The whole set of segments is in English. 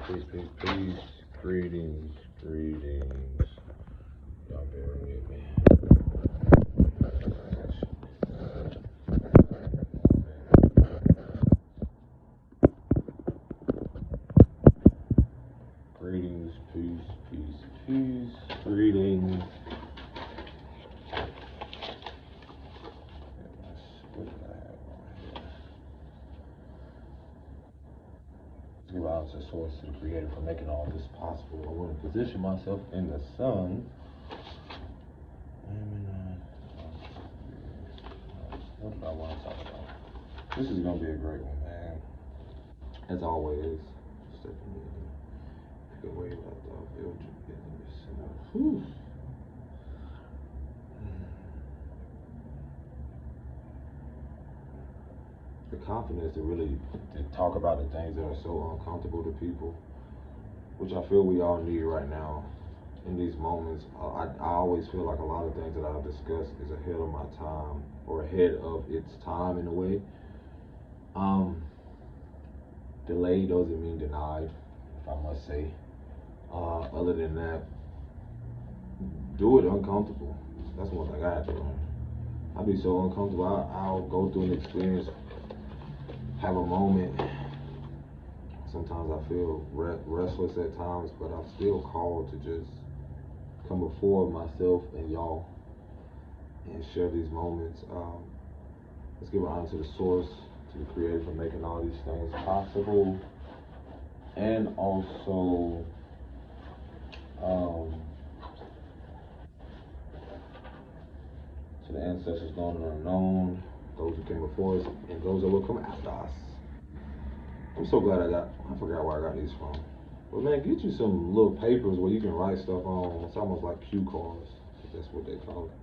Peace. Greetings. Y'all bear with me. Greetings, peace. Greetings. What did I have on here? Give honor to the source, to the creator for making all this possible. I want to position myself in the sun. What did I want to talk about? This is going to be a great one, man. As always, Stephanie, pick a way like that, build your business. Whew. The confidence to really talk about the things that are so uncomfortable to people, which I feel we all need right now in these moments. I always feel like a lot of things that I've discussed is ahead of my time, or ahead of its time in a way. Delay doesn't mean denied, if I must say. Other than that, do it uncomfortable. That's one thing I had to learn. I'd be so uncomfortable, I'll go through an experience, have a moment. Sometimes I feel restless at times, but I'm still called to just come before myself and y'all and share these moments. Let's give honor to the source, to the creator for making all these things possible, and also to the ancestors known and unknown, those who came before us, and those that will come after us. I'm so glad I forgot where I got these from. But man, get you some little papers where you can write stuff on. It's almost like cue cards. That's what they call it.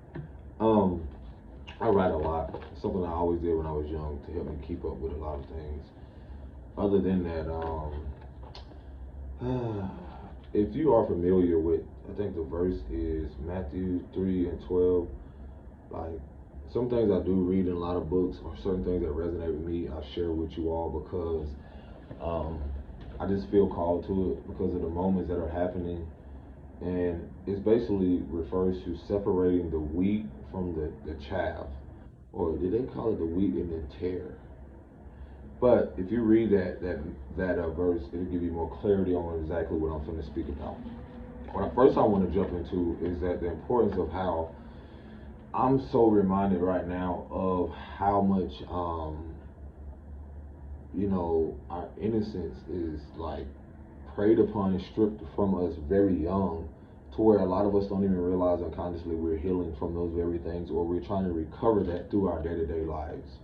I write a lot. It's something I always did when I was young to help me keep up with a lot of things. Other than that, if you are familiar with, I think the verse is Matthew 3:12. Like, some things I do read in a lot of books, or certain things that resonate with me, I share with you all because I just feel called to it because of the moments that are happening. And it basically refers to separating the wheat from the chaff, or did they call it the wheat and the thier? But if you read that verse, it'll give you more clarity on exactly what I'm going to speak about. What first I want to jump into is that the importance of how I'm so reminded right now of how much our innocence is like preyed upon and stripped from us very young, to where a lot of us don't even realize unconsciously we're healing from those very things, or we're trying to recover that through our day-to-day lives.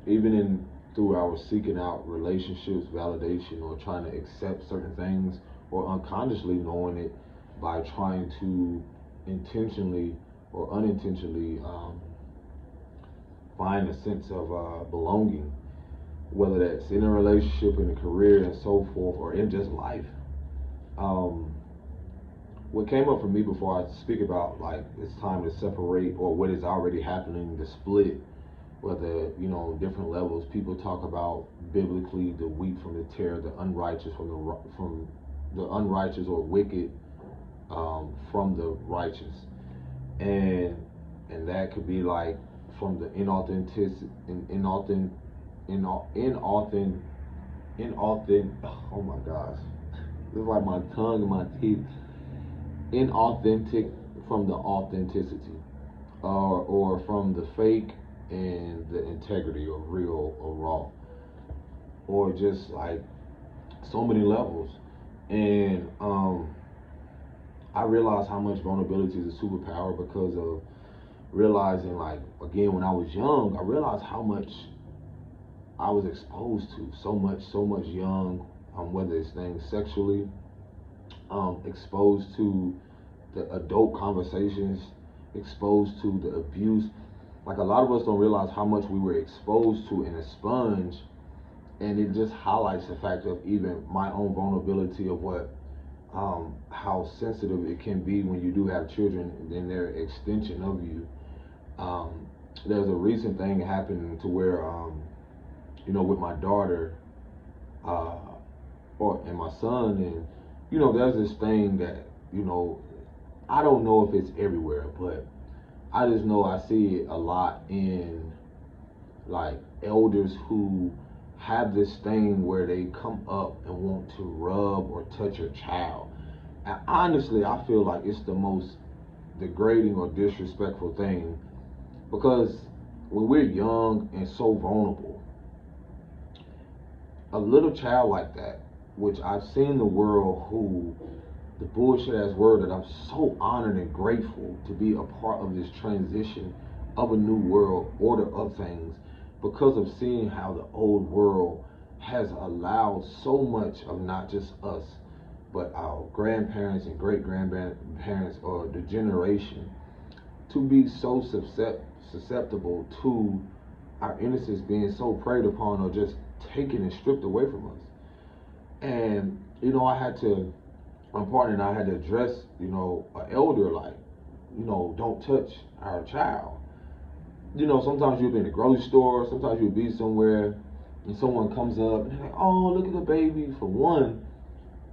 Even through our seeking out relationships, validation, or trying to accept certain things, or unconsciously knowing it by trying to intentionally or unintentionally find a sense of belonging, whether that's in a relationship, in a career, and so forth, or in just life. What came up for me before I speak about like it's time to separate, or what is already happening, the split, whether different levels. People talk about biblically the wheat from the tare, the unrighteous from the unrighteous or wicked from the righteous, and that could be like from the oh my gosh, it's like my tongue and my teeth. Inauthentic from the authenticity, or from the fake and the integrity, or real or raw, or just like so many levels. And I realized how much vulnerability is a superpower because of realizing, like, again, when I was young, I realized how much I was exposed to, so much young, whether it's things sexually, exposed to the adult conversations, exposed to the abuse. Like, a lot of us don't realize how much we were exposed to in a sponge, and it just highlights the fact of even my own vulnerability of how sensitive it can be when you do have children and they're an extension of you. There's a recent thing happening to where, with my daughter, and my son, and there's this thing that I don't know if it's everywhere, but I just know I see it a lot in like elders who have this thing where they come up and want to rub or touch your child. And honestly, I feel like it's the most degrading or disrespectful thing, because when we're young and so vulnerable, a little child like that, which I've seen the world who, the bullshit ass word, that I'm so honored and grateful to be a part of this transition of a new world order of things, because of seeing how the old world has allowed so much of not just us, but our grandparents and great grandparents, or the generation, to be so susceptible to our innocence being so preyed upon or just taken and stripped away from us. And I had to, my partner and I had to address, an elder, like, don't touch our child. Sometimes you'll be in the grocery store, sometimes you'll be somewhere, and someone comes up and they're like, oh, look at the baby. For one,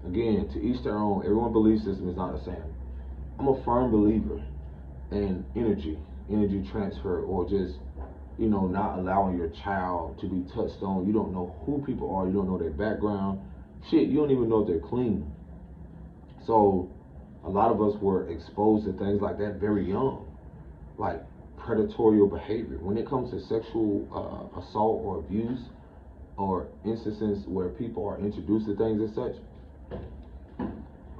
again, to each their own, everyone's belief system is not the same. I'm a firm believer in energy transfer, or just, not allowing your child to be touched on. You don't know who people are, you don't know their background. Shit, you don't even know if they're clean. So a lot of us were exposed to things like that very young, like predatory behavior. When it comes to sexual assault or abuse, or instances where people are introduced to things as such,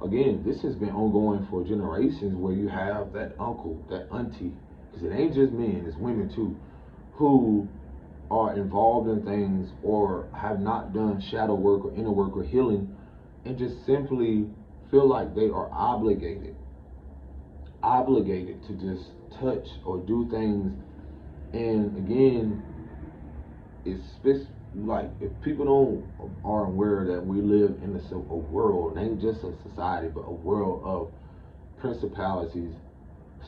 again, this has been ongoing for generations, where you have that uncle, that auntie, because it ain't just men, it's women too, who are involved in things or have not done shadow work or inner work or healing, and just simply feel like they are obligated to just touch or do things. And again, it's like, if people aren't aware that we live in a world, it ain't just a society, but a world of principalities,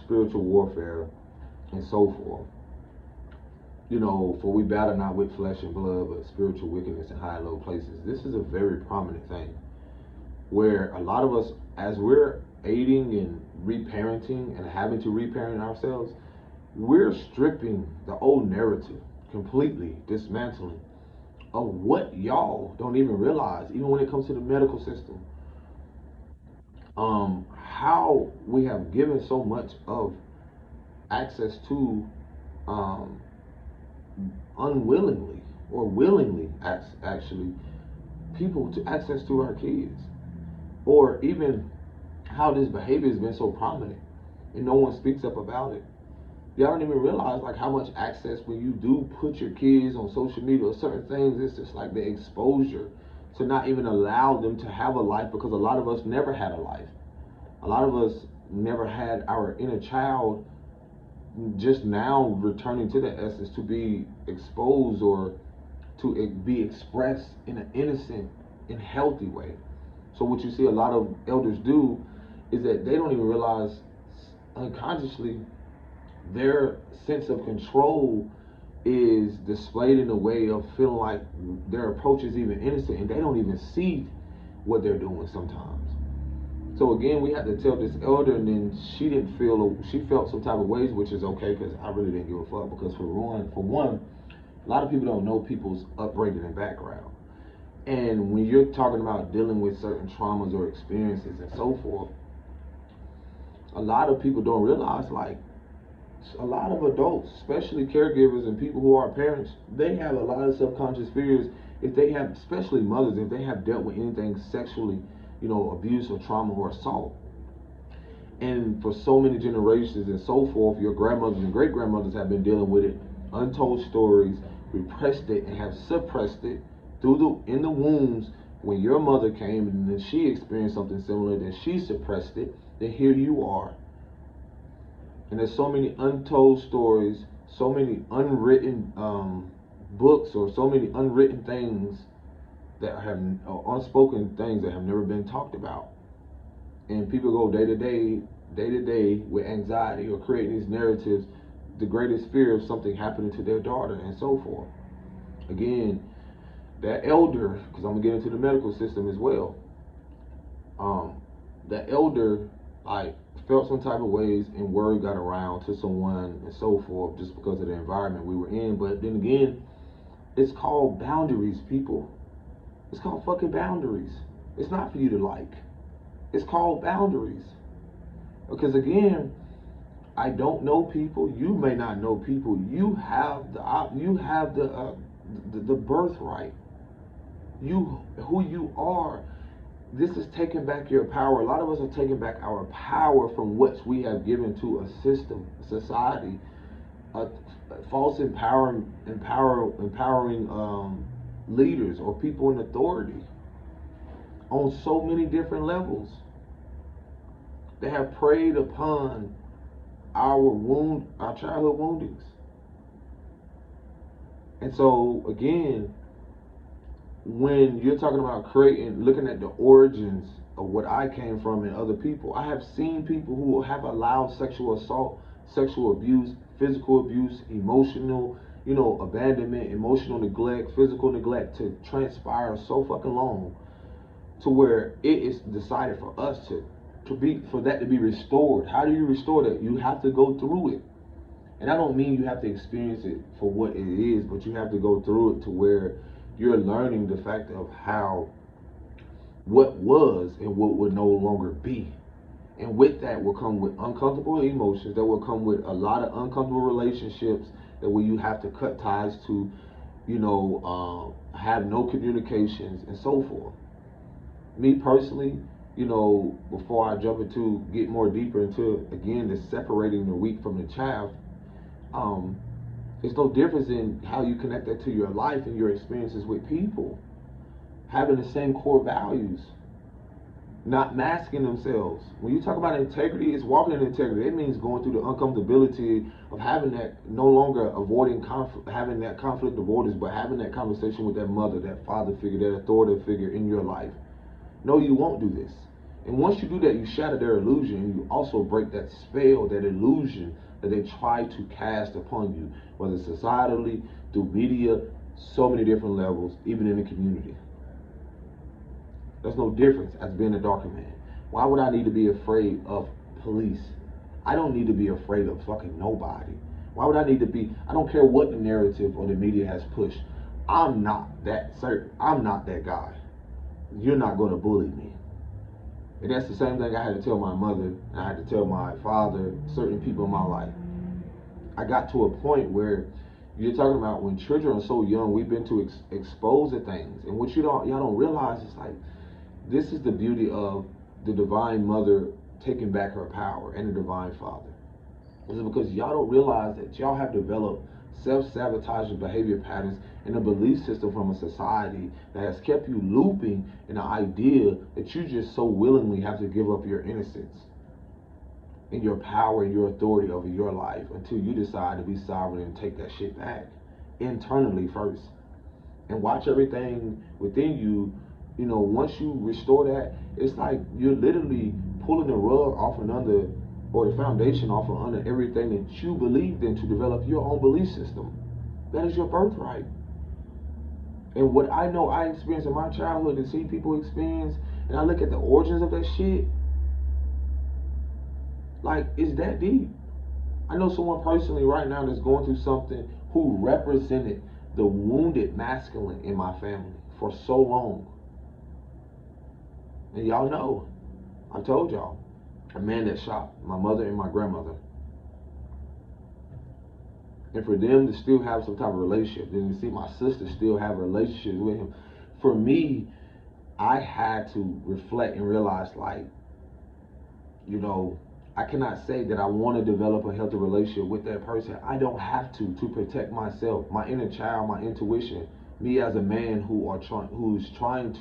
spiritual warfare, and so forth. For we battle not with flesh and blood, but spiritual wickedness in high and low places. This is a very prominent thing, where a lot of us, as we're aiding in reparenting and having to reparent ourselves, we're stripping the old narrative, completely dismantling, of what y'all don't even realize, even when it comes to the medical system. How we have given so much of access to, unwillingly or willingly, actually, people to access to our kids, or even how this behavior has been so prominent and no one speaks up about it. Y'all don't even realize like how much access, when you do put your kids on social media or certain things, it's just like the exposure to not even allow them to have a life, because a lot of us never had a life. A lot of us never had our inner child, just now returning to the essence, to be exposed or to be expressed in an innocent and healthy way. So what you see a lot of elders do is that they don't even realize unconsciously their sense of control is displayed in a way of feeling like their approach is even innocent, and they don't even see what they're doing sometimes. So again, we had to tell this elder, and then she felt some type of ways, which is okay, because I really didn't give a fuck, because for one, a lot of people don't know people's upbringing and background. And when you're talking about dealing with certain traumas or experiences and so forth, a lot of people don't realize, like, a lot of adults, especially caregivers and people who are parents, they have a lot of subconscious fears. If they have, especially mothers, if they have dealt with anything sexually, abuse or trauma or assault. And for so many generations and so forth, your grandmothers and great grandmothers have been dealing with it, untold stories, repressed it and have suppressed it in the wombs. When your mother came and then she experienced something similar, then she suppressed it, then here you are. And there's so many untold stories, so many unwritten books, or so many unwritten things that have, unspoken things that have never been talked about. And people go day to day with anxiety, or creating these narratives, the greatest fear of something happening to their daughter and so forth. Again, that elder, because I'm gonna get into the medical system as well. That elder, like, felt some type of ways, and word got around to someone and so forth, just because of the environment we were in. But then again, it's called boundaries, people. It's called fucking boundaries. It's not for you to like. It's called boundaries. Because again, I don't know people. You may not know people. You have the birthright. Who you are. This is taking back your power. A lot of us are taking back our power from what we have given to a system, a society, a false empowering leaders or people in authority on so many different levels. They have preyed upon our childhood woundings. And so again, when you're talking about looking at the origins of what I came from and other people, I have seen people who have allowed sexual assault, sexual abuse, physical abuse, emotional, abandonment, emotional neglect, physical neglect to transpire so fucking long to where it is decided for us for that to be restored. How do you restore that? You have to go through it. And I don't mean you have to experience it for what it is, but you have to go through it to where you're learning the fact of what was and what would no longer be. And with that will come with uncomfortable emotions. That will come with a lot of uncomfortable relationships that where you have to cut ties to, have no communications and so forth. Me personally, before I get more deeper into, again, the separating the wheat from the chaff, there's no difference in how you connect that to your life and your experiences with people. Having the same core values, not masking themselves. When you talk about integrity, it's walking in integrity. It means going through the uncomfortability of having that, no longer avoiding conflict, having that conflict avoidance, but having that conversation with that mother, that father figure, that authoritative figure in your life. No, you won't do this. And once you do that, you shatter their illusion, and you also break that spell, that illusion that they try to cast upon you, whether societally, through media, so many different levels, even in the community. There's no difference as being a darker man. Why would I need to be afraid of police? I don't need to be afraid of fucking nobody. Why would I need to be? I don't care what the narrative or the media has pushed. I'm not that certain. I'm not that guy. You're not going to bully me. And that's the same thing I had to tell my mother, and I had to tell my father, certain people in my life. I got to a point where you're talking about when children are so young, we've been to expose to things. And what y'all don't realize is, like, this is the beauty of the divine mother taking back her power and the divine father. It's because y'all don't realize that y'all have developed self-sabotaging behavior patterns and a belief system from a society that has kept you looping in the idea that you just so willingly have to give up your innocence and your power and your authority over your life until you decide to be sovereign and take that shit back internally first. And watch everything within you, once you restore that, it's like you're literally pulling the rug off and under, or the foundation off and under everything that you believed in to develop your own belief system. That is your birthright. And what I know I experienced in my childhood and see people experience, and I look at the origins of that shit, like, it's that deep. I know someone personally right now that's going through something who represented the wounded masculine in my family for so long. And y'all know, I told y'all, a man that shot my mother and my grandmother. And for them to still have some type of relationship, then to see my sister still have a relationship with him, for me, I had to reflect and realize, like, I cannot say that I want to develop a healthy relationship with that person. I don't have to protect myself, my inner child, my intuition, me as a man who's trying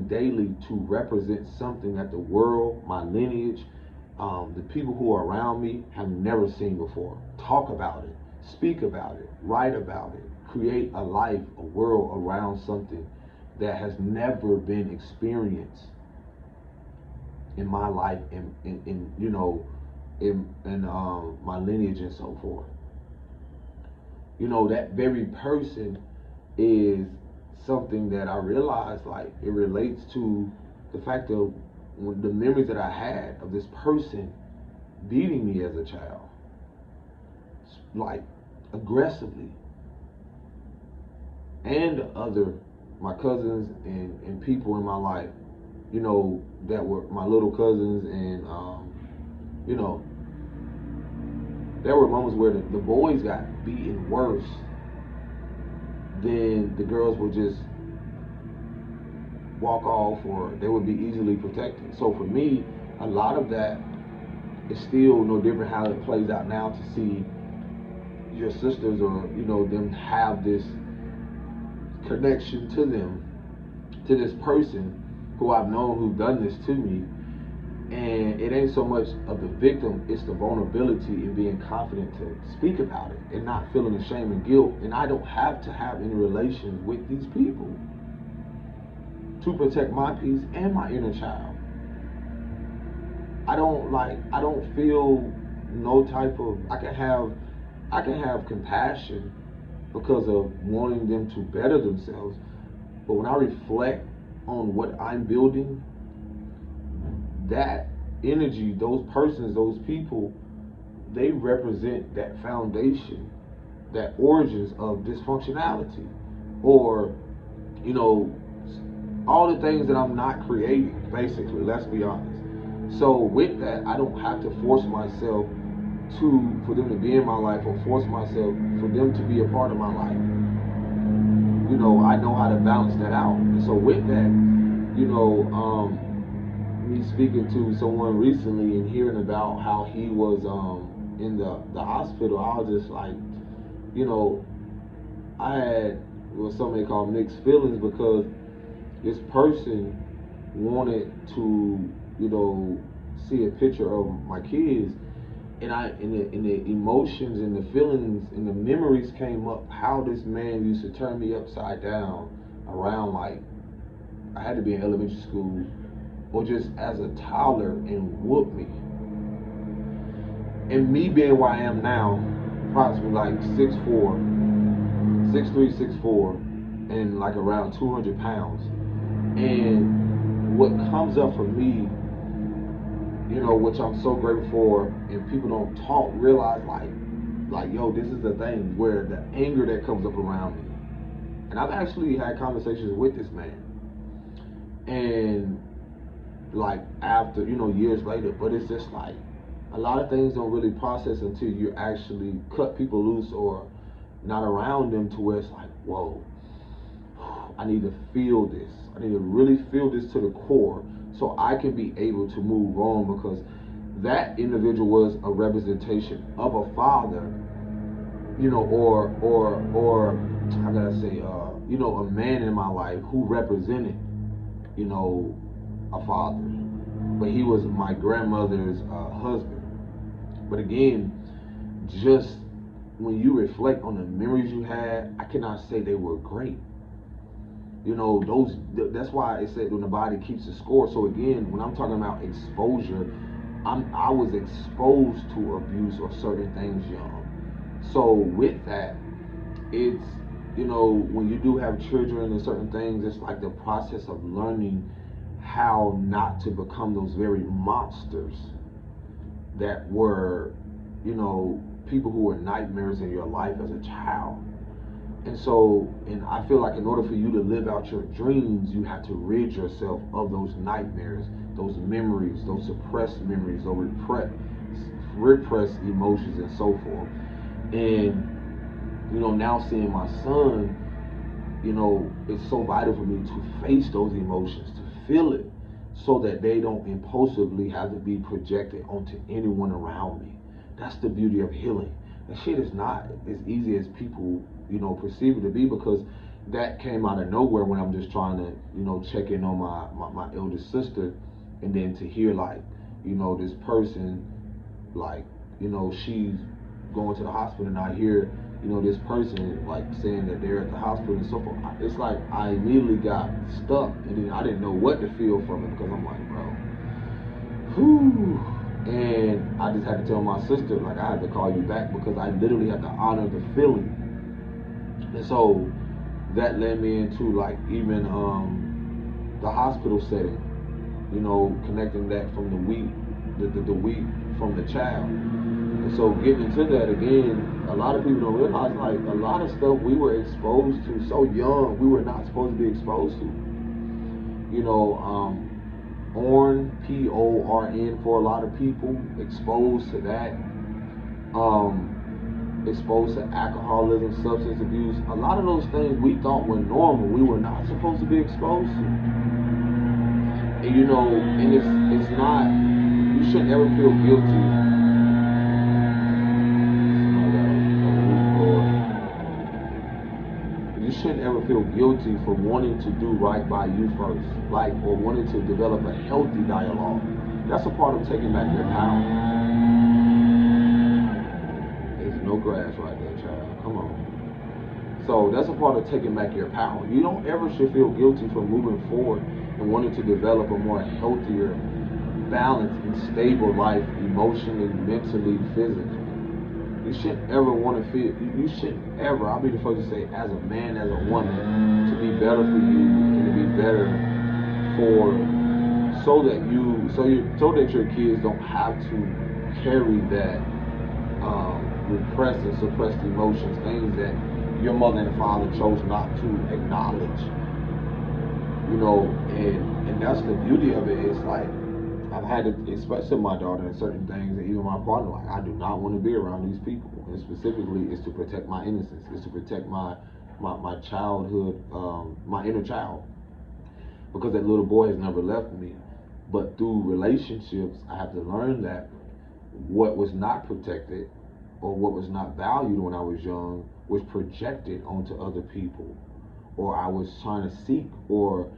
daily to represent something that the world, my lineage, the people who are around me have never seen before. Talk about it, speak about it, write about it, create a life, a world around something that has never been experienced in my life, in my lineage and so forth. That very person is something that I realized, like, it relates to the fact of the memories that I had of this person beating me as a child, like aggressively, and other my cousins and people in my life, that were my little cousins, and you know, there were moments where the boys got beaten worse than the girls would just walk off, or they would be easily protected. So for me, a lot of that is still no different how it plays out now, to see your sisters, or them have this connection to them, to this person who I've known, who done this to me. And it ain't so much of the victim, it's the vulnerability and being confident to speak about it and not feeling the shame and guilt. And I don't have to have any relations with these people to protect my peace and my inner child. I don't feel no type of, I can have compassion because of wanting them to better themselves. But when I reflect on what I'm building, that energy, those persons, those people, they represent that foundation, that origins of dysfunctionality, or all the things that I'm not creating, basically, let's be honest. So with that, I don't have to force myself for them to be in my life, or force myself for them to be a part of my life. I know how to balance that out. And so with that, me speaking to someone recently and hearing about how he was in the hospital, I was just like, I had what some may call mixed feelings, because this person wanted to, see a picture of my kids, and the emotions and the feelings and the memories came up, how this man used to turn me upside down around, like, I had to be in elementary school, or just as a toddler, and whoop me. And me being where I am now, approximately like 6'4", 6'3", 6'4", and like around 200 pounds. And what comes up for me, which I'm so grateful for, and people don't realize, like, yo, this is the thing, where the anger that comes up around me. And I've actually had conversations with this man, and like after, years later, but it's just like a lot of things don't really process until you actually cut people loose, or not around them, to where it's like, whoa, I need to feel this. I need to really feel this to the core, so I can be able to move on, because that individual was a representation of a father, or how can I say, a man in my life who represented, a father, but he was my grandmother's husband. But again, just when you reflect on the memories you had, I cannot say they were great. That's why it said when the body keeps the score. So again, when I'm talking about exposure, I was exposed to abuse or certain things young. So with that, it's, when you do have children and certain things, it's like the process of learning how not to become those very monsters that were, people who were nightmares in your life as a child. And so, and I feel like in order for you to live out your dreams, you have to rid yourself of those nightmares, those memories, those suppressed memories, those repressed emotions, and so forth. And, now seeing my son, it's so vital for me to face those emotions, to feel it, so that they don't impulsively have to be projected onto anyone around me. That's the beauty of healing. That shit is not as easy as people, perceive it to be, because that came out of nowhere when I'm just trying to, check in on my eldest sister, and then to hear, like, this person, like, she's going to the hospital, and I hear, this person, like, saying that they're at the hospital and so forth. It's like I immediately got stuck, and then I didn't know what to feel from it, because I'm like, bro, whew. And I just had to tell my sister, like, I had to call you back, because I literally had to honor the feeling. And so, that led me into like even the hospital setting, you know, connecting that from the wheat, the wheat from the child. And so getting into that again, a lot of people don't realize like a lot of stuff we were exposed to so young, we were not supposed to be exposed to. You know, ORN, PORN for a lot of people, exposed to that. Exposed to alcoholism, substance abuse. A lot of those things we thought were normal, we were not supposed to be exposed to. And you know, and it's not. You shouldn't ever feel guilty. You shouldn't ever feel guilty for wanting to do right by you first, like, or wanting to develop a healthy dialogue. That's a part of taking back your power. There's no grass right there, child. Come on. So that's a part of taking back your power. You don't ever should feel guilty for moving forward and wanting to develop a more healthier, balanced, and stable life emotionally, mentally, physically. You shouldn't ever want to feel, you shouldn't ever, I'll be the first to say, as a man, as a woman, to be better for you and to be better for, so that your kids don't have to carry that repressed and suppressed emotions, things that your mother and father chose not to acknowledge. You know, and that's the beauty of it. It's like I've had to express to my daughter in certain things, and even my partner, like I do not want to be around these people. And specifically, it's to protect my innocence. It's to protect my childhood, my inner child, because that little boy has never left me. But through relationships, I have to learn that what was not protected or what was not valued when I was young was projected onto other people, or I was trying to seek, or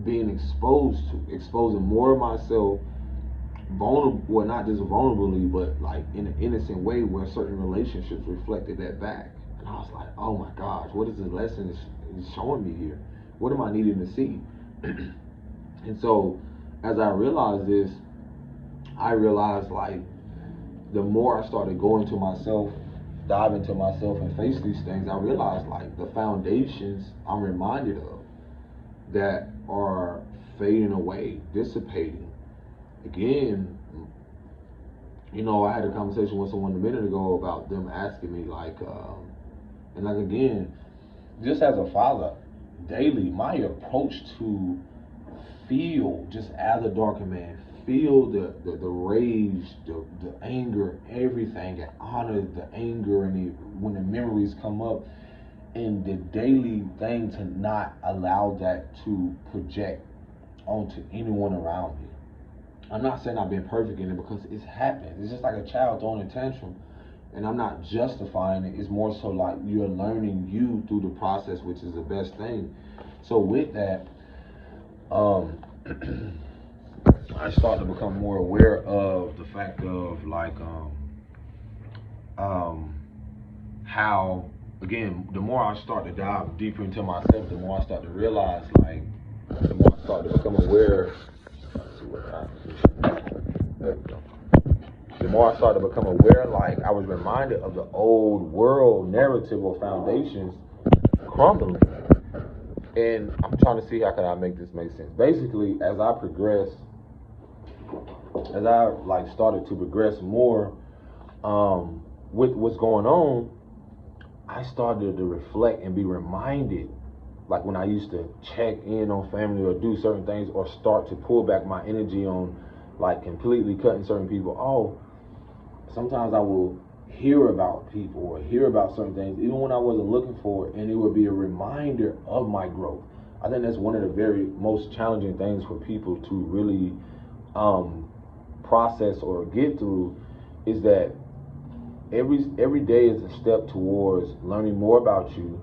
being exposed to, exposing more of myself, vulnerable, well, not just vulnerably, but like in an innocent way, where certain relationships reflected that back. And I was like, oh my gosh, what is this lesson is showing me here? What am I needing to see? And so, as I realized this, I realized like the more I started going to myself, dive into myself and face these things, I realized like the foundations I'm reminded of that are fading away, dissipating. Again, you know, I had a conversation with someone a minute ago about them asking me like, and like again, just as a father, daily, my approach to feel, just as a darker man, feel the rage, the anger, everything, and honor the anger and when the memories come up, and the daily thing to not allow that to project onto anyone around me. I'm not saying I've been perfect in it, because it's happened. It's just like a child throwing a tantrum, and I'm not justifying it. It's more so like you're learning you through the process, which is the best thing. So with that, I started to become more aware of the fact of like how, again, the more I start to dive deeper into myself, the more I start to realize, like, the more I start to become aware. Let's see what happens. There we go. The more I started to become aware, like I was reminded of the old world narrative or foundations crumbling. And I'm trying to see how can I make this make sense. Basically, as I progressed, as I like started to progress more with what's going on, I started to reflect and be reminded, like when I used to check in on family or do certain things or start to pull back my energy on like completely cutting certain people off. Sometimes I will hear about people or hear about certain things even when I wasn't looking for it, and it would be a reminder of my growth. I think that's one of the very most challenging things for people to really process or get through, is that every day is a step towards learning more about you,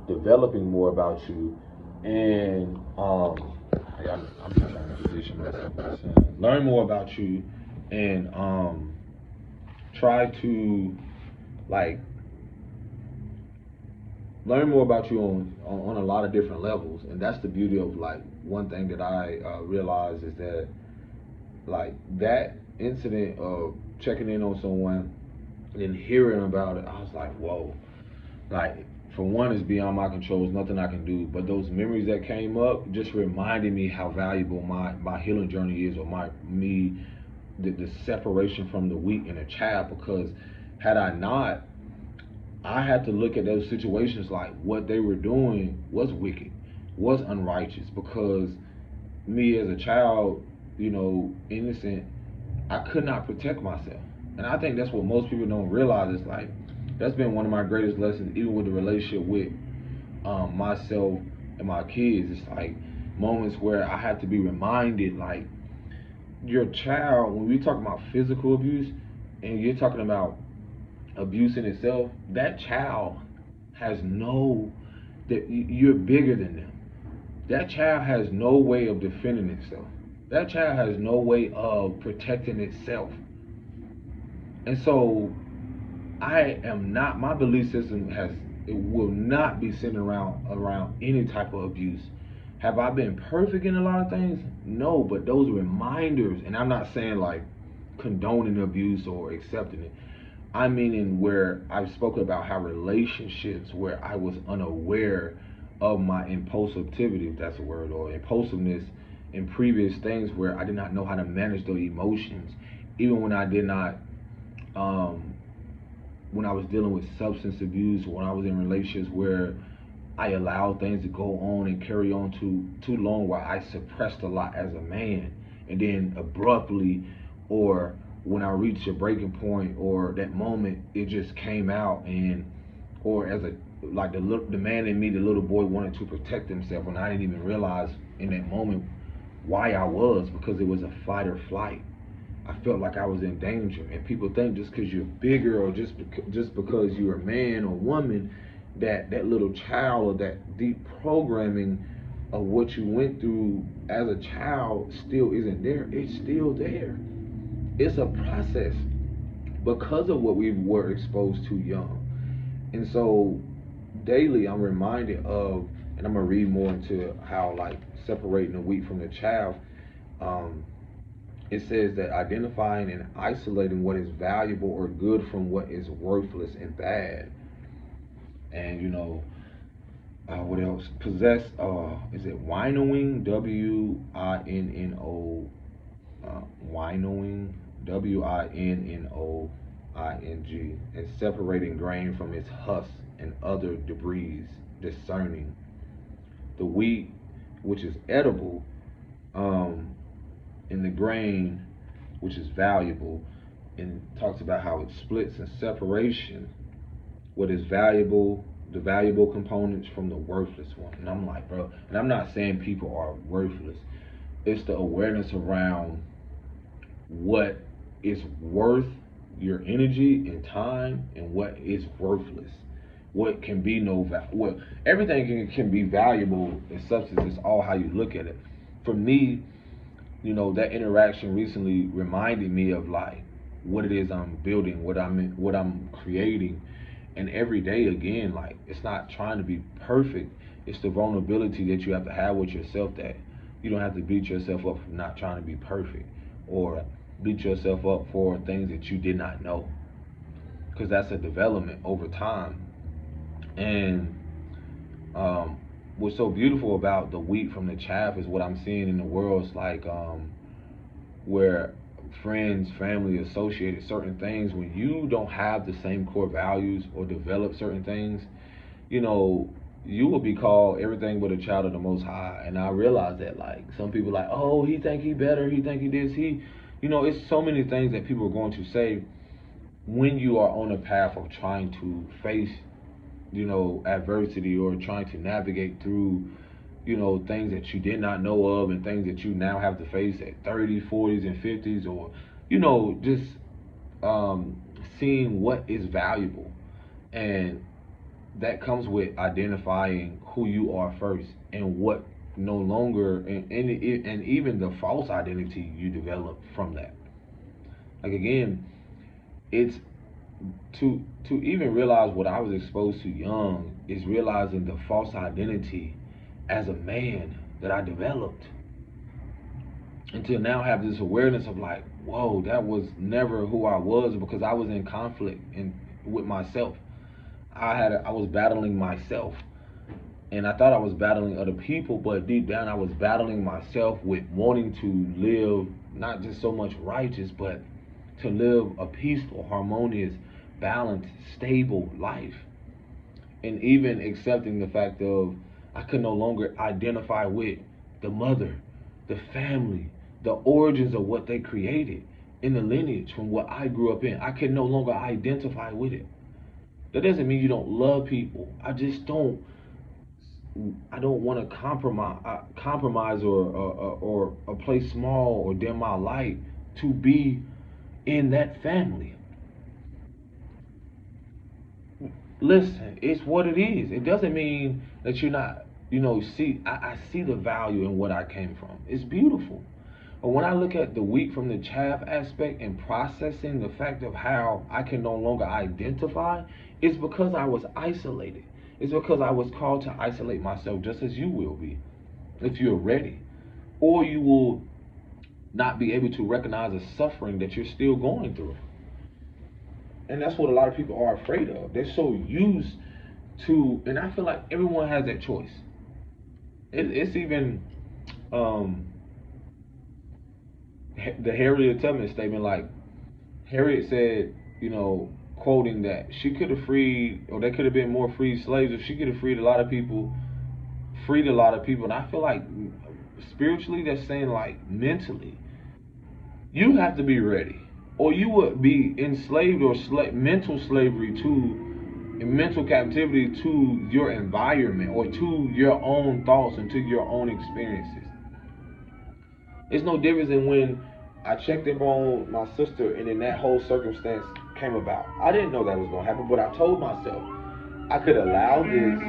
developing more about you, and I'm just trying to position myself. Learn more about you, and try to like learn more about you on a lot of different levels. And that's the beauty of like one thing that I realized is that like that incident of checking in on someone and hearing about it, I was like, whoa. Like for one, it's beyond my control. There's nothing I can do. But those memories that came up just reminded me how valuable my healing journey is, or the separation from the wheat and the chaff. Because had I not, I had to look at those situations like what they were doing was wicked, was unrighteous. Because me as a child, innocent, I could not protect myself. And I think that's what most people don't realize. Is like, that's been one of my greatest lessons, even with the relationship with myself and my kids. It's like moments where I have to be reminded, like, your child, when we talk about physical abuse and you're talking about abuse in itself, that child has that you're bigger than them. That child has no way of defending itself. That child has no way of protecting itself. And so my belief system it will not be centered around any type of abuse. Have I been perfect in a lot of things? No, but those reminders, and I'm not saying like condoning abuse or accepting it. I mean, in where I've spoken about how relationships where I was unaware of my impulsivity, if that's a word, or impulsiveness in previous things where I did not know how to manage those emotions, even when I did not, when I was dealing with substance abuse, when I was in relationships where I allowed things to go on and carry on too long, while I suppressed a lot as a man, and then abruptly, or when I reached a breaking point or that moment, it just came out, and or as a like the man in me, the little boy, wanted to protect himself, and I didn't even realize in that moment why I was, because it was a fight or flight. I felt like I was in danger, and people think just because you're bigger, or just because you're a man or woman, that little child, or that deep programming of what you went through as a child still isn't there. It's still there. It's a process because of what we were exposed to young. And so daily I'm reminded of, and I'm gonna read more into how, like, separating the wheat from the chaff. Um, it says that identifying and isolating what is valuable or good from what is worthless and bad. And what else? Possess. Is it winnowing? WINNO. Winnowing. WINNOING. And separating grain from its husk and other debris. Discerning the wheat, which is edible, and the grain, which is valuable, and talks about how it splits in separation what is valuable, the valuable components from the worthless one. And I'm like, bro, and I'm not saying people are worthless. It's the awareness around what is worth your energy and time, and what is worthless. What can be no value. Well, everything can be valuable in substance. It's all how you look at it. For me, that interaction recently reminded me of, like, what it is I'm building, what I'm creating. And every day, again, like, it's not trying to be perfect. It's the vulnerability that you have to have with yourself, that you don't have to beat yourself up for not trying to be perfect, or beat yourself up for things that you did not know, because that's a development over time. And what's so beautiful about the wheat from the chaff is what I'm seeing in the world. It's like, where friends, family, associated certain things, when you don't have the same core values or develop certain things, you will be called everything but a child of the Most High. And I realize that, like, some people like, oh, he think he better, he think he this, it's so many things that people are going to say when you are on a path of trying to face, adversity, or trying to navigate through, things that you did not know of, and things that you now have to face at 30s, 40s, and 50s, or, just seeing what is valuable. And that comes with identifying who you are first, and what no longer, and even the false identity you develop from that. Like, again, it's to even realize what I was exposed to young, is realizing the false identity as a man that I developed, until now have this awareness of, like, whoa, that was never who I was, because I was in conflict with myself. I was battling myself, and I thought I was battling other people, but deep down I was battling myself with wanting to live not just so much righteous, but to live a peaceful, harmonious, balanced, stable life. And even accepting the fact of I could no longer identify with the mother, the family, the origins of what they created in the lineage from what I grew up in. I can no longer identify with it. That doesn't mean you don't love people. I don't want to compromise or play small or dim my light to be in that family. Listen, it's what it is. It doesn't mean that you're not, see, I see the value in what I came from. It's beautiful. But when I look at the wheat from the chaff aspect and processing the fact of how I can no longer identify, it's because I was isolated. It's because I was called to isolate myself just as you will be if you're ready. Or you will not be able to recognize the suffering that you're still going through. And that's what a lot of people are afraid of. They're so used to, and I feel like everyone has that choice. It's even um, the Harriet Tubman statement. Like Harriet said, quoting that she could have freed, or there could have been more freed slaves if she could have freed a lot of people. And I feel like spiritually, that's saying like mentally, you have to be ready, or you would be enslaved or mental slavery to in mental captivity to your environment or to your own thoughts and to your own experiences. It's no difference than when I checked up on my sister and then that whole circumstance came about. I didn't know that was going to happen, but I told myself I could allow this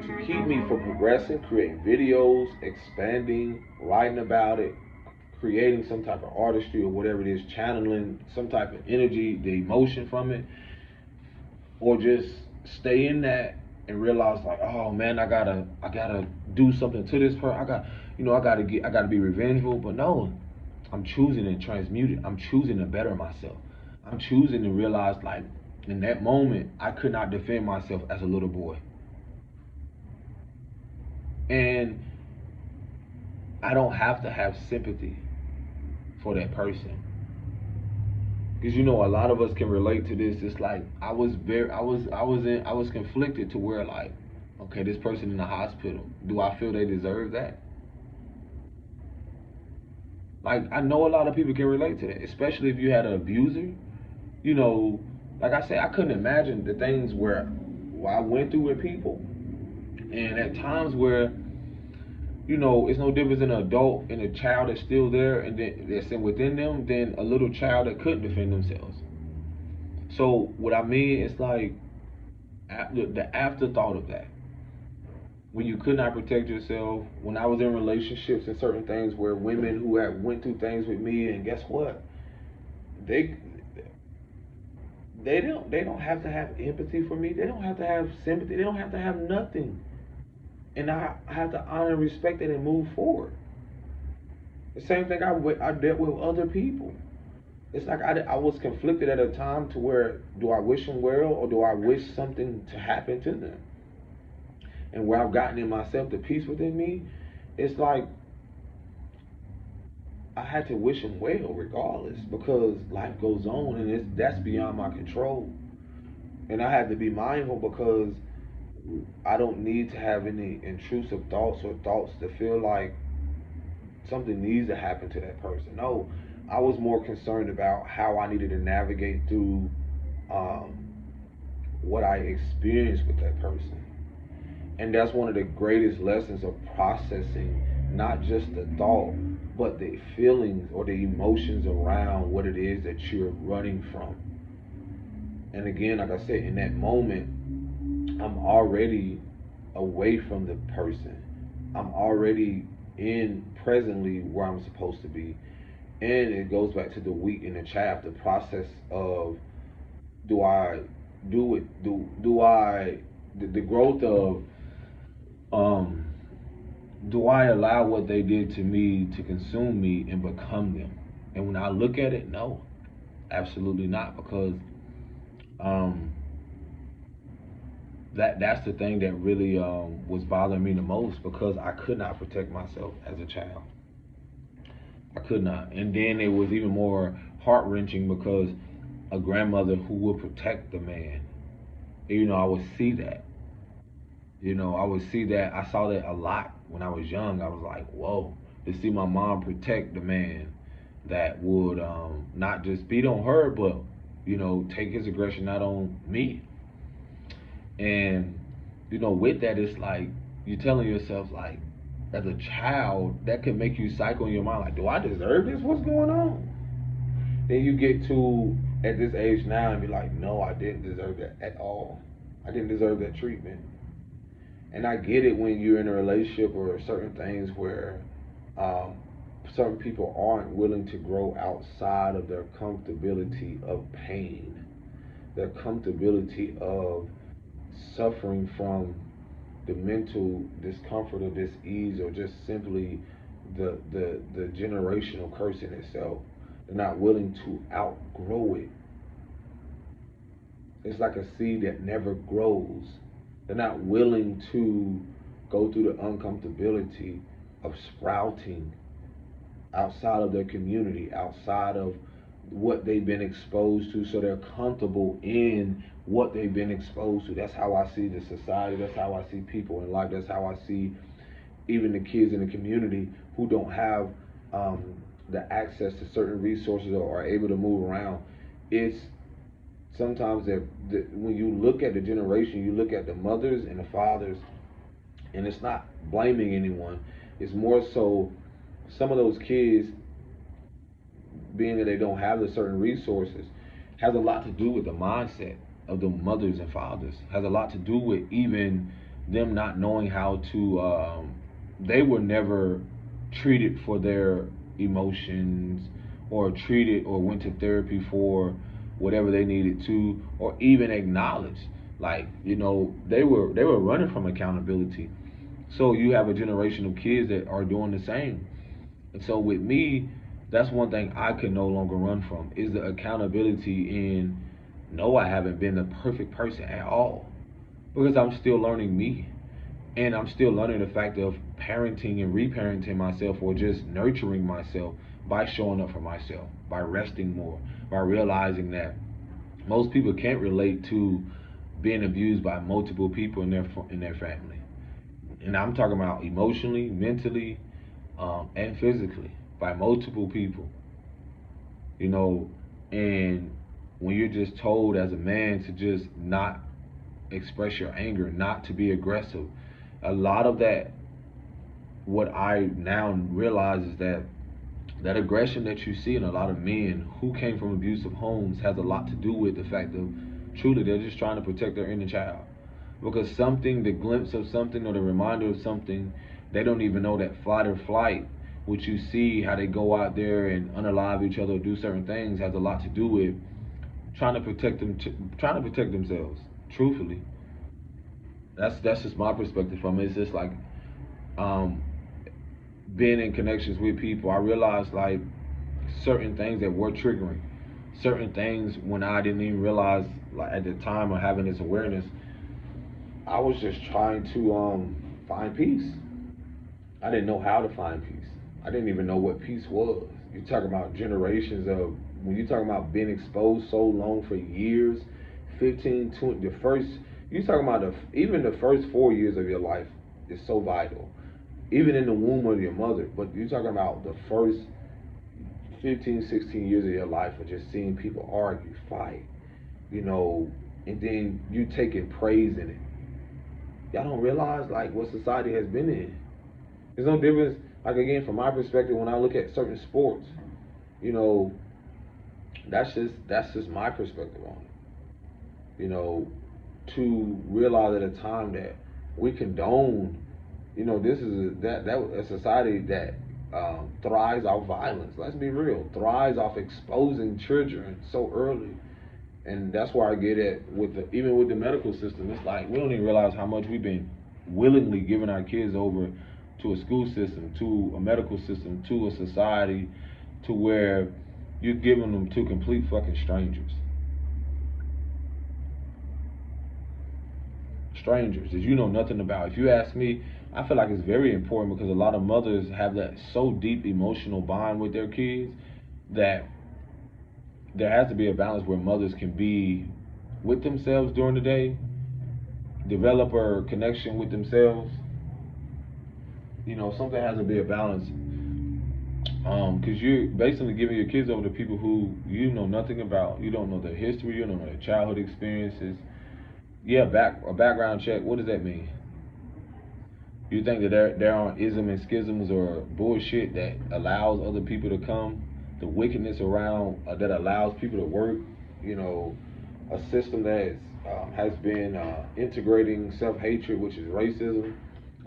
to keep me from progressing, creating videos, expanding, writing about it, creating some type of artistry or whatever it is, channeling some type of energy, the emotion from it, or just stay in that and realize like, oh man, I gotta do something to this person. I gotta be revengeful. But no, I'm choosing to transmute it. I'm choosing to better myself. I'm choosing to realize like in that moment I could not defend myself as a little boy. And I don't have to have sympathy for that person. Because a lot of us can relate to this. It's like I was conflicted to where like, okay, this person in the hospital, do I feel they deserve that? Like I know a lot of people can relate to that, especially if you had an abuser. You know, like I said, I couldn't imagine the things where I went through with people, and at times where it's no difference in an adult and a child that's still there and that's within them than a little child that couldn't defend themselves. So what I mean is like the afterthought of that. When you could not protect yourself, when I was in relationships and certain things where women who had went through things with me, and guess what? They they don't have to have empathy for me. They don't have to have sympathy. They don't have to have nothing. And I have to honor and respect it and move forward. The same thing I dealt with other people. It's like I was conflicted at a time to where do I wish them well or do I wish something to happen to them? And where I've gotten in myself the peace within me, it's like I had to wish them well regardless because life goes on and that's beyond my control. And I had to be mindful because I don't need to have any intrusive thoughts or thoughts to feel like something needs to happen to that person. No, I was more concerned about how I needed to navigate through um, what I experienced with that person. And that's one of the greatest lessons of processing not just the thought, but the feelings or the emotions around what it is that you're running from. And again, like I said, in that moment, I'm already away from the person. I'm already in presently where I'm supposed to be. And it goes back to the wheat and the chaff, the process of do I do it? Do I the growth of um do I allow what they did to me to consume me and become them? And when I look at it, no, absolutely not, because um that's the thing that really was bothering me the most, because I could not protect myself as a child. I could not. And then it was even more heart wrenching because a grandmother who would protect the man. I would see that. I would see that. I saw that a lot when I was young. I was like, whoa, to see my mom protect the man that would not just beat on her, but take his aggression out on me. And with that, it's like you're telling yourself, like, as a child, that could make you cycle in your mind, like, do I deserve this? What's going on? Then you get to at this age now and be like, no, I didn't deserve that at all. I didn't deserve that treatment. And I get it when you're in a relationship or certain things where um, certain people aren't willing to grow outside of their comfortability of pain, their comfortability of suffering from the mental discomfort or dis-ease, or just simply the generational curse in itself. They're not willing to outgrow it. It's like a seed that never grows. They're not willing to go through the uncomfortability of sprouting outside of their community, outside of what they've been exposed to, so they're comfortable in what they've been exposed to. That's how I see the society. That's how I see people in life. That's how I see even the kids in the community who don't have um, the access to certain resources or are able to move around. It's sometimes that when you look at the generation, you look at the mothers and the fathers, and it's not blaming anyone. It's more so some of those kids, being that they don't have the certain resources, has a lot to do with the mindset of the mothers and fathers. Has a lot to do with even them not knowing how to. They were never treated for their emotions, or treated or went to therapy for whatever they needed to, or even acknowledged. Like, they were running from accountability. So you have a generation of kids that are doing the same. And so with me, that's one thing I can no longer run from, is the accountability in, no, I haven't been the perfect person at all, because I'm still learning me. And I'm still learning the fact of parenting and reparenting myself, or just nurturing myself by showing up for myself, by resting more, by realizing that most people can't relate to being abused by multiple people in their family. And I'm talking about emotionally, mentally, and physically, by multiple people. You know, and when you're just told as a man to just not express your anger, not to be aggressive, a lot of that, what I now realize is that that aggression that you see in a lot of men who came from abusive homes has a lot to do with the fact of, truly, they're just trying to protect their inner child. Because something, the glimpse of something or the reminder of something, they don't even know that fight or flight, which you see how they go out there and unalive each other or do certain things, has a lot to do with trying to protect trying to protect themselves. Truthfully, that's just my perspective from it. It's just like, um, being in connections with people, I realized, like, certain things that were triggering, certain things when I didn't even realize, like, at the time of having this awareness, I was just trying to find peace. I didn't know how to find peace. I didn't even know what peace was. You're talking about generations of, when you're talking about being exposed so long for years, 15, 20, the first, you're talking about even the first 4 years of your life is so vital. Even in the womb of your mother, but you're talking about the first 15, 16 years of your life of just seeing people argue, fight, and then you taking praise in it. Y'all don't realize, like, what society has been in. There's no difference, like, again, from my perspective, when I look at certain sports, you know, that's just my perspective on it. To realize at a time that we condone, this is a society that thrives off violence. Let's be real, thrives off exposing children so early. And that's where I get at even with the medical system. It's like, we don't even realize how much we've been willingly giving our kids over to a school system, to a medical system, to a society, to where you're giving them to complete fucking strangers. strangers that you know nothing about. If you ask me, I feel like it's very important because a lot of mothers have that so deep emotional bond with their kids that there has to be a balance where mothers can be with themselves during the day, develop a connection with themselves. You know, something has to be a balance. Because you're basically giving your kids over to people who you know nothing about. You don't know their history. You don't know their childhood experiences. Yeah, a background check. What does that mean? You think that there aren't ism and schisms or bullshit that allows other people to come, the wickedness around that allows people to work, you know, a system that has been integrating self-hatred, which is racism,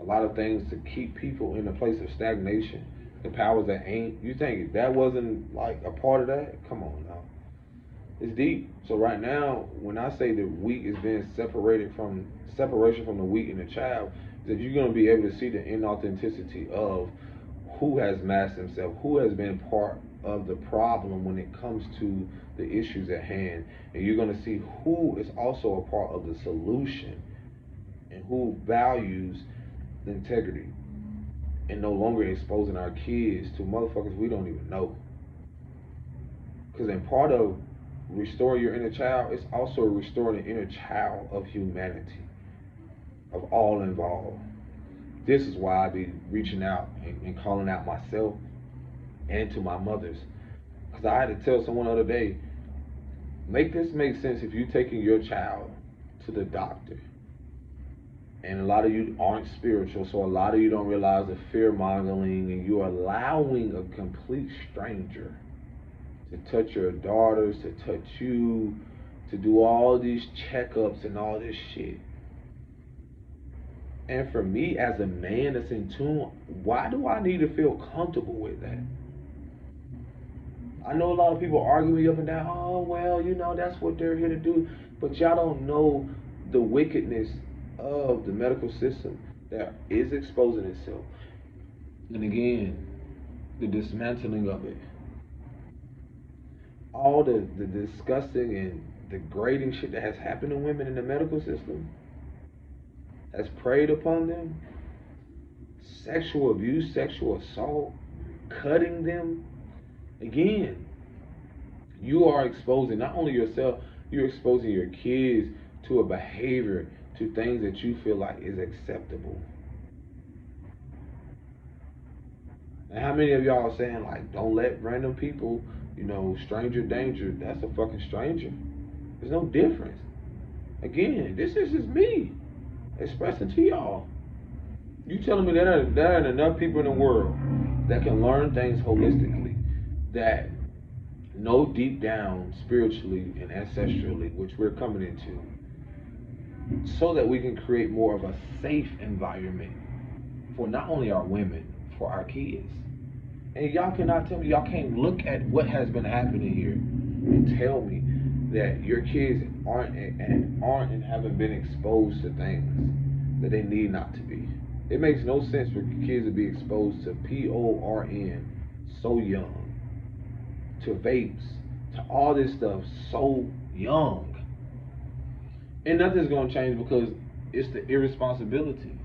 a lot of things to keep people in a place of stagnation, the powers that ain't. You think that wasn't like a part of that? Come on now. It's deep. So right now, when I say the wheat is being separation from the wheat and the chaff, that you're going to be able to see the inauthenticity of who has masked himself, who has been part of the problem when it comes to the issues at hand, and you're going to see who is also a part of the solution and who values integrity and no longer exposing our kids to motherfuckers we don't even know. Because in part of restore your inner child, it's also restoring the inner child of humanity, of all involved. This is why I be reaching out and calling out myself and to my mothers. Because I had to tell someone the other day, make this make sense if you're taking your child to the doctor. And a lot of you aren't spiritual, so a lot of you don't realize the fear mongering, and you're allowing a complete stranger to touch your daughters, to touch you, to do all these checkups and all this shit. And for me, as a man that's in tune, why do I need to feel comfortable with that? I know a lot of people argue me up and down, oh, well, you know, that's what they're here to do. But y'all don't know the wickedness of the medical system that is exposing itself. And again, the dismantling of it. All the disgusting and degrading shit that has happened to women in the medical system has preyed upon them, sexual abuse, sexual assault, cutting them. Again, you are exposing not only yourself, you're exposing your kids to a behavior, to things that you feel like is acceptable. And how many of y'all are saying, like, don't let random people, you know, stranger danger? That's a fucking stranger. There's no difference. Again, this is just me expressing to y'all. You telling me there ain't enough people in the world that can learn things holistically, that know deep down spiritually and ancestrally, which we're coming into, so that we can create more of a safe environment for not only our women, for our kids. And y'all cannot tell me, y'all can't look at what has been happening here and tell me that your kids aren't and haven't been exposed to things that they need not to be. It makes no sense for kids to be exposed to porn so young, to vapes, to all this stuff so young. And nothing's going to change because it's the irresponsibility.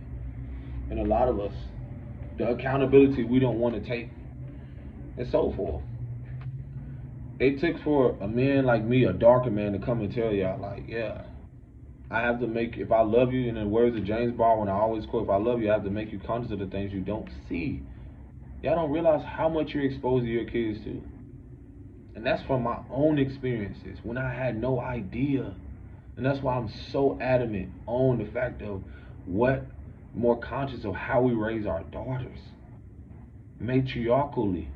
And a lot of us, the accountability we don't want to take, and so forth. It took for a man like me, a darker man, to come and tell y'all, like, yeah, I have to make, if I love you, in the words of James Baldwin, I always quote, if I love you, I have to make you conscious of the things you don't see. Y'all don't realize how much you're exposing your kids to. And that's from my own experiences, when I had no idea. And that's why I'm so adamant on the fact of what more conscious of how we raise our daughters, matriarchally.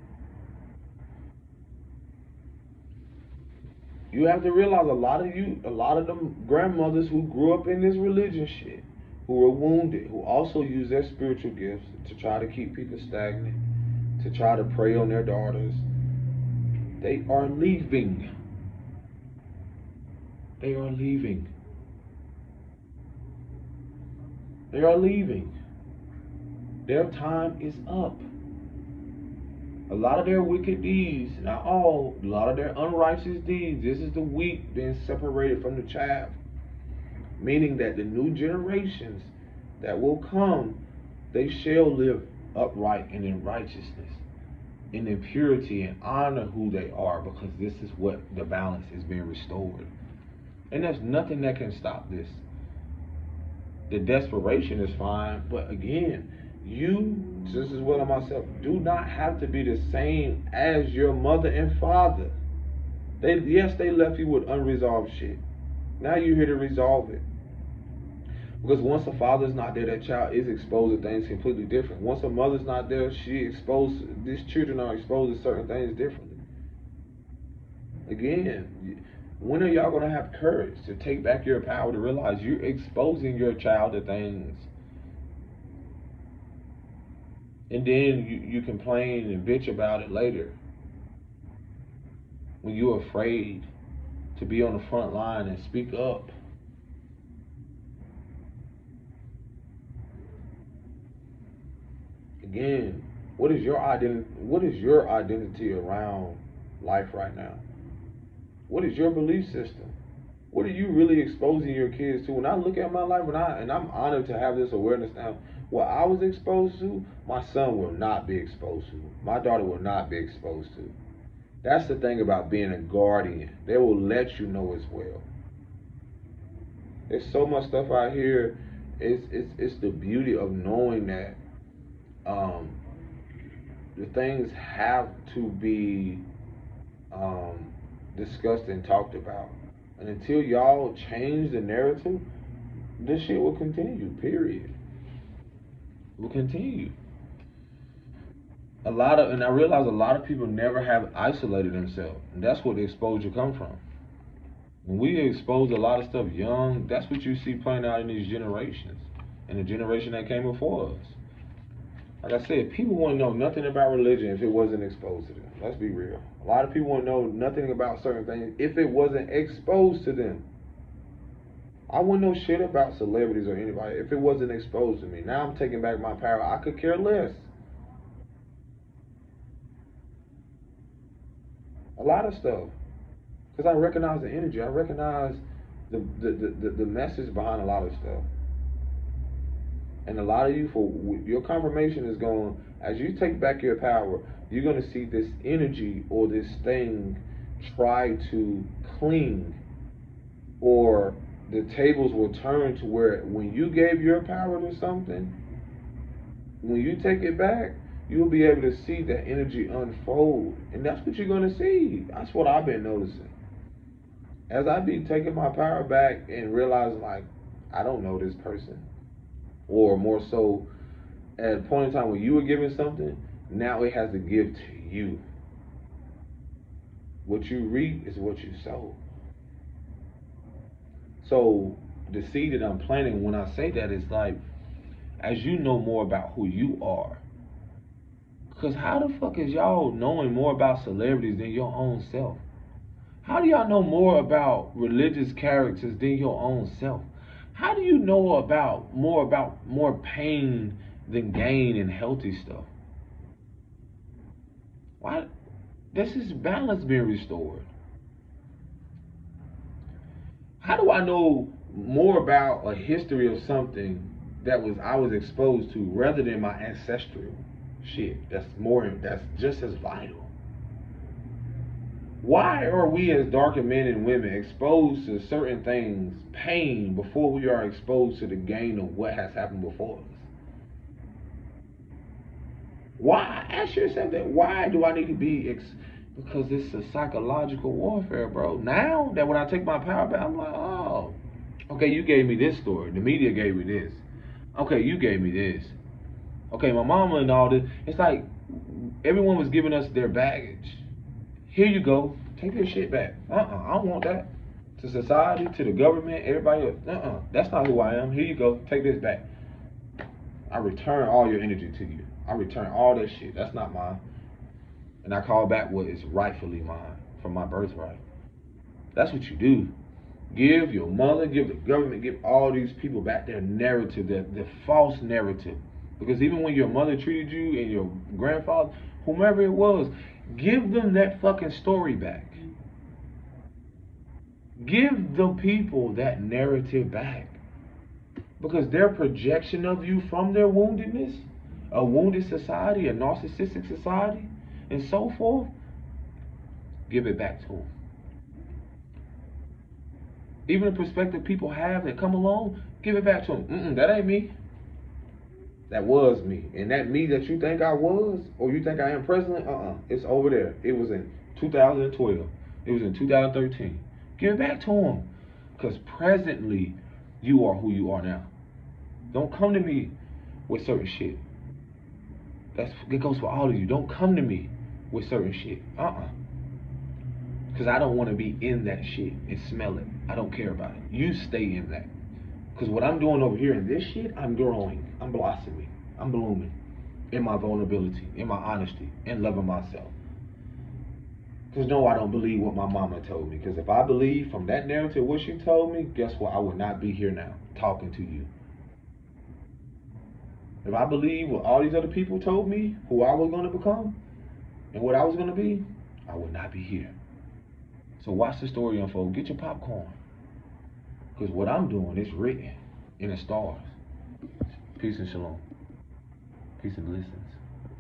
You have to realize a lot of them grandmothers who grew up in this religion shit, who were wounded, who also use their spiritual gifts to try to keep people stagnant, to try to prey on their daughters. They are leaving. They are leaving. They are leaving. Their time is up. A lot of their wicked deeds, not all, a lot of their unrighteous deeds, this is the wheat being separated from the chaff. meaning that the new generations that will come, they shall live upright and in righteousness, and in purity, and honor who they are, because this is what the balance is being restored. And there's nothing that can stop this. The desperation is fine, but again, you, just as well as myself, do not have to be the same as your mother and father. They left you with unresolved shit. Now you're here to resolve it. Because once a father's not there, that child is exposed to things completely different. Once a mother's not there, these children are exposed to certain things differently. Again, when are y'all gonna have courage to take back your power, to realize you're exposing your child to things, and then you complain and bitch about it later when you're afraid to be on the front line and speak up? Again, what is your identity? What is your identity around life right now? What is your belief system? What are you really exposing your kids to? When I look at my life, and I'm honored to have this awareness now, what I was exposed to, my son will not be exposed to. My daughter will not be exposed to. That's the thing about being a guardian. They will let you know as well. There's so much stuff out here. It's the beauty of knowing that the things have to be discussed and talked about. And until y'all change the narrative, this shit will continue, period. Will continue. And I realize a lot of people never have isolated themselves. And that's where the exposure comes from. When we expose a lot of stuff young, that's what you see playing out in these generations. And the generation that came before us. Like I said, people wouldn't know nothing about religion if it wasn't exposed to them. Let's be real. A lot of people wouldn't know nothing about certain things if it wasn't exposed to them. I wouldn't know shit about celebrities or anybody if it wasn't exposed to me. Now I'm taking back my power. I could care less. A lot of stuff. Because I recognize the energy. I recognize the message behind a lot of stuff. And a lot of you, for your confirmation is going, as you take back your power, you're going to see this energy or this thing try to cling, or the tables will turn to where when you gave your power to something, when you take it back, you'll be able to see that energy unfold. And that's what you're going to see. That's what I've been noticing. As I be taking my power back and realizing, like, I don't know this person. Or more so, at a point in time when you were giving something, now it has to give to you. What you reap is what you sow. So the seed that I'm planting, when I say that, is like, as you know more about who you are. Because how the fuck is y'all knowing more about celebrities than your own self? How do y'all know more about religious characters than your own self? How do you know about more pain than gain and healthy stuff? Why? This is balance being restored. How do I know more about a history of something that I was exposed to rather than my ancestral shit? That's just as vital. Why are we as darker men and women exposed to certain things, pain, before we are exposed to the gain of what has happened before us? Why? Ask yourself that. Why do I need to be because it's a psychological warfare, bro. Now that when I take my power back, I'm like, oh, okay, you gave me this story. The media gave me this. Okay, you gave me this. Okay, my mama and all this. It's like everyone was giving us their baggage. Here you go. Take your shit back. I don't want that. To society, to the government, everybody else. That's not who I am. Here you go. Take this back. I return all your energy to you. I return all that shit. That's not mine. And I call back what is rightfully mine from my birthright. That's what you do. Give your mother, give the government, give all these people back their narrative, the false narrative. Because even when your mother treated you and your grandfather, whomever it was, give them that fucking story back. Give the people that narrative back. Because their projection of you from their woundedness, a wounded society, a narcissistic society, and so forth, give it back to them. Even the perspective people have that come along, give it back to them. That ain't me. That was me. And that me that you think I was, or you think I am presently, it's over there. It was in 2012. It was in 2013. Give it back to them. Because presently, you are who you are now. Don't come to me with certain shit. It goes for all of you. Don't come to me with certain shit. Because I don't want to be in that shit and smell it. I don't care about it. You stay in that. Because what I'm doing over here in this shit, I'm growing. I'm blossoming. I'm blooming. In my vulnerability, in my honesty, in loving myself. Because no, I don't believe what my mama told me. Because if I believe from that narrative what she told me, guess what? I would not be here now talking to you. If I believe what all these other people told me, who I was going to become, and what I was going to be, I would not be here. So watch the story unfold. Get your popcorn. Because what I'm doing is written in the stars. Peace and shalom. Peace and blessings.